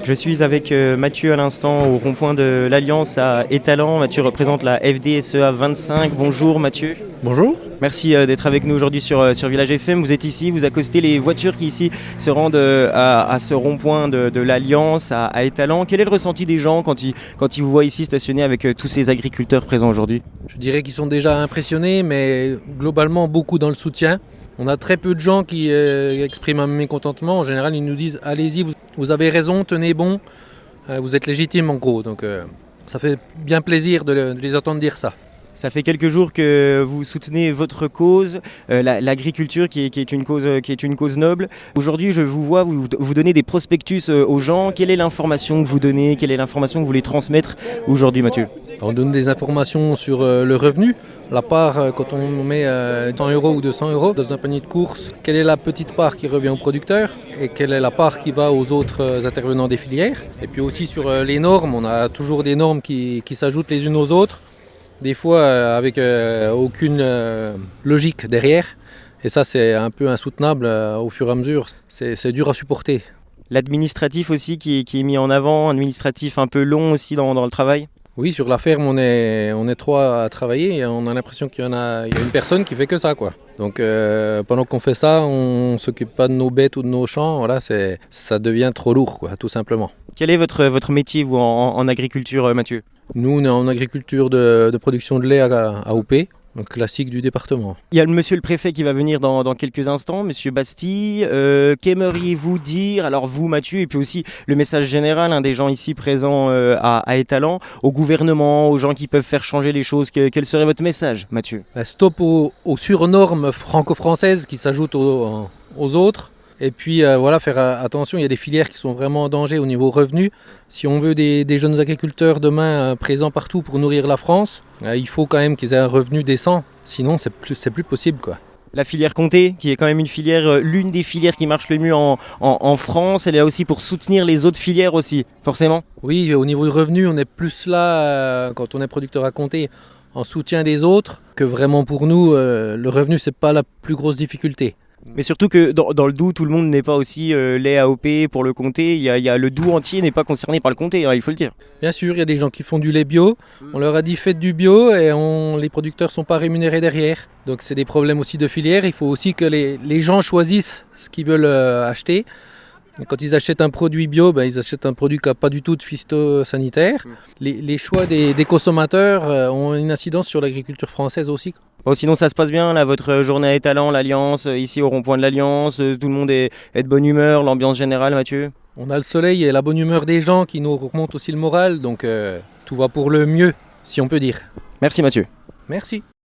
Je suis avec Mathieu à l'instant au rond-point de l'Alliance à Étalans. Mathieu représente la FDSEA 25. Bonjour Mathieu. Bonjour. Merci d'être avec nous aujourd'hui sur Village FM. Vous êtes ici, vous accostez les voitures qui ici se rendent à ce rond-point de l'Alliance à Étalans. Quel est le ressenti des gens quand ils vous voient ici stationner avec tous ces agriculteurs présents aujourd'hui ? Je dirais qu'ils sont déjà impressionnés, mais globalement beaucoup dans le soutien. On a très peu de gens qui expriment un mécontentement. En général, ils nous disent « Allez-y, vous avez raison, tenez bon, vous êtes légitime en gros ». Donc ça fait bien plaisir de les entendre dire ça. Ça fait quelques jours que vous soutenez votre cause, l'agriculture qui est une cause noble. Aujourd'hui, je vous vois, vous donnez des prospectus aux gens. Quelle est l'information que vous donnez ? Quelle est l'information que vous voulez transmettre aujourd'hui, Mathieu ? On donne des informations sur le revenu, la part quand on met 100 € ou 200 € dans un panier de courses. Quelle est la petite part qui revient au producteur et quelle est la part qui va aux autres intervenants des filières. Et puis aussi sur les normes, on a toujours des normes qui s'ajoutent les unes aux autres. Des fois avec aucune logique derrière. Et ça, c'est un peu insoutenable au fur et à mesure. C'est dur à supporter. L'administratif aussi qui est mis en avant, administratif un peu long aussi dans le travail ? Oui, sur la ferme, on est 3 à travailler et on a l'impression qu'il y a une personne qui fait que ça, quoi. Donc pendant qu'on fait ça, on ne s'occupe pas de nos bêtes ou de nos champs. Voilà, ça devient trop lourd, quoi, tout simplement. Quel est votre métier, vous, en agriculture, Mathieu ? Nous, on est en agriculture de production de lait à OP, donc classique du département. Il y a monsieur le préfet qui va venir dans quelques instants, monsieur Bastille. Qu'aimeriez-vous dire, alors vous Mathieu, et puis aussi le message général des gens ici présents à Étalans, au gouvernement, aux gens qui peuvent faire changer les choses. Quel serait votre message, Mathieu ? Stop aux surnormes franco-françaises qui s'ajoutent aux autres. Et puis voilà, faire attention, il y a des filières qui sont vraiment en danger au niveau revenu. Si on veut des jeunes agriculteurs demain présents partout pour nourrir la France, il faut quand même qu'ils aient un revenu décent, sinon c'est plus possible, quoi. La filière Comté, qui est quand même l'une des filières qui marche le mieux en France, elle est là aussi pour soutenir les autres filières aussi, forcément. Oui, au niveau du revenu, on est plus là, quand on est producteur à Comté, en soutien des autres, que vraiment pour nous, le revenu, c'est pas la plus grosse difficulté. Mais surtout que dans le Doubs, tout le monde n'est pas aussi lait AOP pour le comté. Il y a le Doubs entier n'est pas concerné par le comté, il faut le dire. Bien sûr, il y a des gens qui font du lait bio. On leur a dit faites du bio et les producteurs ne sont pas rémunérés derrière. Donc c'est des problèmes aussi de filière. Il faut aussi que les gens choisissent ce qu'ils veulent acheter. Et quand ils achètent un produit bio, ils achètent un produit qui n'a pas du tout de phytosanitaire. Les choix des consommateurs ont une incidence sur l'agriculture française aussi. Bon, sinon ça se passe bien, là, votre journée à Étalans, l'Alliance, ici au rond-point de l'Alliance, tout le monde est de bonne humeur, l'ambiance générale, Mathieu ? On a le soleil et la bonne humeur des gens qui nous remontent aussi le moral, donc tout va pour le mieux, si on peut dire. Merci Mathieu. Merci.